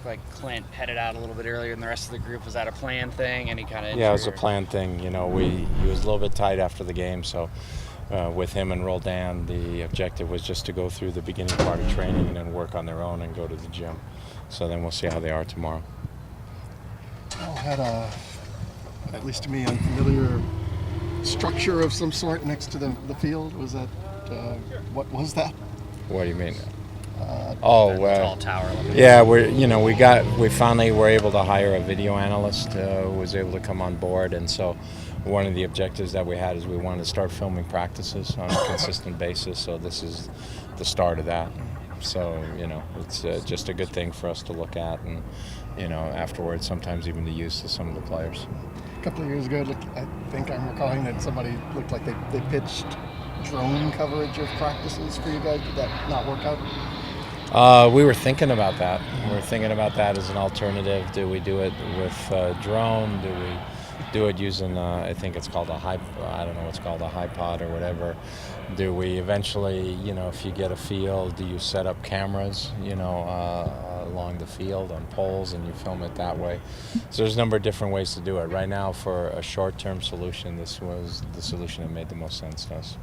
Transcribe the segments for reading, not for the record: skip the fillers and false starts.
looked like Clint headed out a little bit earlier than the rest of the group. Was that a planned thing? Any kind of Yeah, it was a planned thing. He was a little bit tight after the game, so with him and Roldan, the objective was just to go through the beginning part of training and then work on their own and go to the gym. So then we'll see how they are tomorrow. All had at least to me, unfamiliar structure of some sort next to the field. Was that what was that? What do you mean? Tall tower. Yeah, we finally were able to hire a video analyst who was able to come on board, and so one of the objectives that we had is we wanted to start filming practices on a consistent basis. So this is the start of that. So it's just a good thing for us to look at, and afterwards, sometimes even to use to some of the players. A couple of years ago, I think I'm recalling that somebody looked like they pitched drone coverage of practices for you guys. Did that not work out? We were thinking about that. We were thinking about that as an alternative. Do we do it with drone? Do we do it using, I think it's called I don't know what's called, a HiPod or whatever. Do we eventually, if you get a field, do you set up cameras, along the field on poles and you film it that way? So there's a number of different ways to do it. Right now, for a short-term solution, this was the solution that made the most sense to us.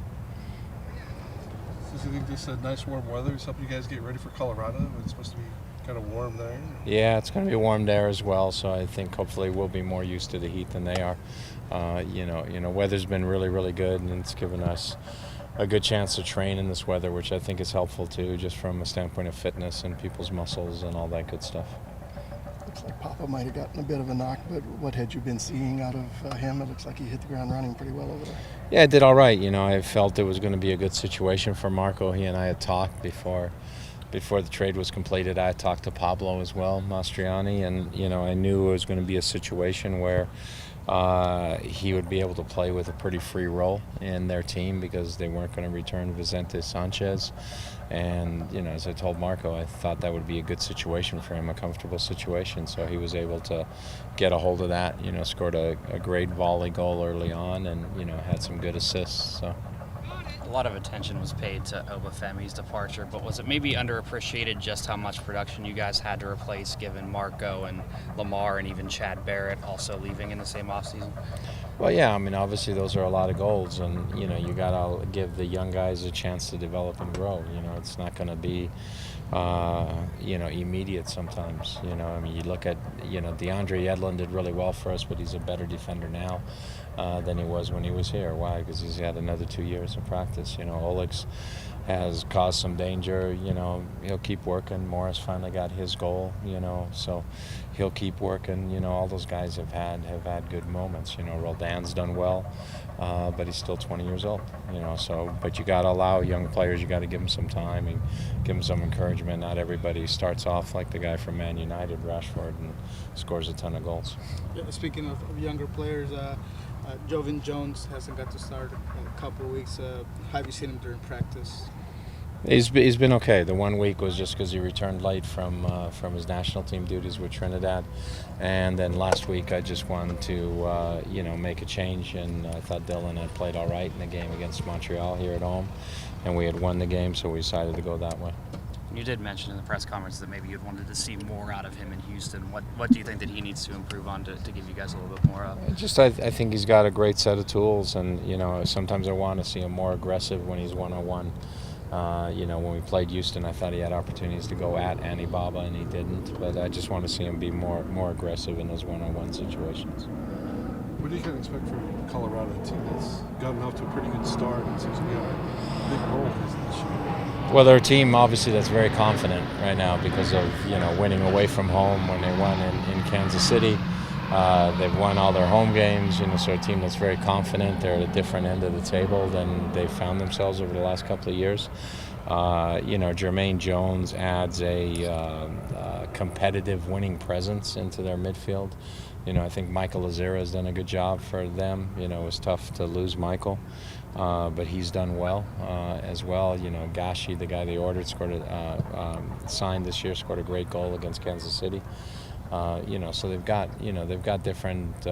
Do you think this nice warm weather is helping you guys get ready for Colorado? It's supposed to be kind of warm there. Yeah, it's going to be warm there as well, so I think hopefully we'll be more used to the heat than they are. Weather's been really, really good, and it's given us a good chance to train in this weather, which I think is helpful too, just from a standpoint of fitness and people's muscles and all that good stuff. Looks like Papa might have gotten a bit of a knock, but what had you been seeing out of him? It looks like he hit the ground running pretty well over there. Yeah, I did all right. I felt it was going to be a good situation for Marco. He and I had talked before the trade was completed. I had talked to Pablo as well, Mastriani, and I knew it was going to be a situation where he would be able to play with a pretty free role in their team because they weren't going to return Vicente Sanchez. And, as I told Marco, I thought that would be a good situation for him, a comfortable situation. So he was able to get a hold of that, scored a great volley goal early on and, had some good assists. So. A lot of attention was paid to Obafemi's departure, but was it maybe underappreciated just how much production you guys had to replace given Marco and Lamar and even Chad Barrett also leaving in the same offseason? Well, yeah, obviously those are a lot of goals, and, you got to give the young guys a chance to develop and grow. It's not going to be, immediate sometimes. You look at, DeAndre Yedlin did really well for us, but he's a better defender now than he was when he was here. Why? Because he's had another 2 years of practice. Oleg's has caused some danger. He'll keep working. Morris finally got his goal. So he'll keep working. All those guys have had good moments. Roldan's done well, but he's still 20 years old. But you got to allow young players. You got to give them some time and give them some encouragement. Not everybody starts off like the guy from Man United, Rashford, and scores a ton of goals. Yeah, speaking of younger players, Jovan Jones hasn't got to start in a couple of weeks. How have you seen him during practice? He's been okay. The 1 week was just because he returned late from his national team duties with Trinidad, and then last week I just wanted to make a change, and I thought Dylan had played all right in the game against Montreal here at home, and we had won the game, so we decided to go that way. You did mention in the press conference that maybe you'd wanted to see more out of him in Houston. What do you think that he needs to improve on to give you guys a little bit more up? I think he's got a great set of tools, and sometimes I want to see him more aggressive when he's one-on-one. When we played Houston, I thought he had opportunities to go at Annie Baba, and he didn't. But I just want to see him be more aggressive in those one-on-one situations. What do you kind of expect from Colorado, a team that's gotten off to a pretty good start and seems to be on a big roll this year? Well, they're a team obviously that's very confident right now because of winning away from home when they won in Kansas City. They've won all their home games, so a team that's very confident. They're at a different end of the table than they've found themselves over the last couple of years. Jermaine Jones adds a competitive winning presence into their midfield. I think Michael Azera has done a good job for them. It was tough to lose Michael, but he's done well as well. Gashi, the guy they ordered, signed this year, scored a great goal against Kansas City. So they've got different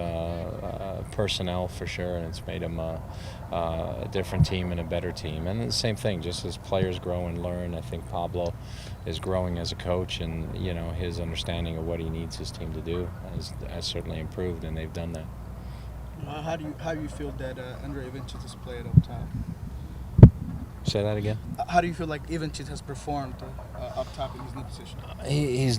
personnel for sure, and it's made them a different team and a better team. And the same thing, just as players grow and learn, I think Pablo is growing as a coach, and his understanding of what he needs his team to do has certainly improved, and they've done that. How do you feel that Andre Ivanchit has played up top? Say that again. How do you feel like Ivanchit has performed up top in his new position? He's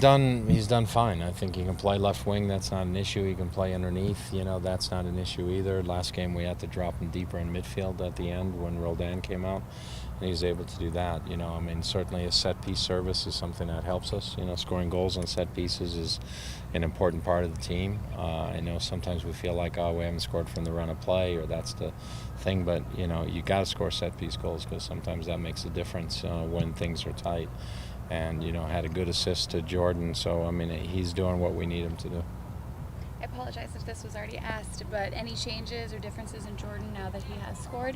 done fine. I think he can play left wing. That's not an issue. He can play underneath. That's not an issue either. Last game we had to drop him deeper in midfield at the end when Roldan came out, and he was able to do that. Certainly a set piece service is something that helps us. Scoring goals on set pieces is an important part of the team. I know sometimes we feel like, we haven't scored from the run of play, or that's the thing, but you got to score set piece goals, because sometimes that makes a difference when things are tight. And had a good assist to Jordan, so he's doing what we need him to do. I apologize if this was already asked, but any changes or differences in Jordan now that he has scored?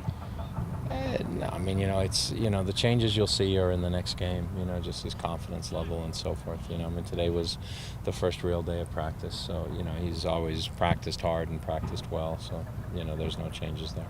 No, it's the changes you'll see are in the next game. Just his confidence level and so forth. Today was the first real day of practice, so he's always practiced hard and practiced well. So there's no changes there.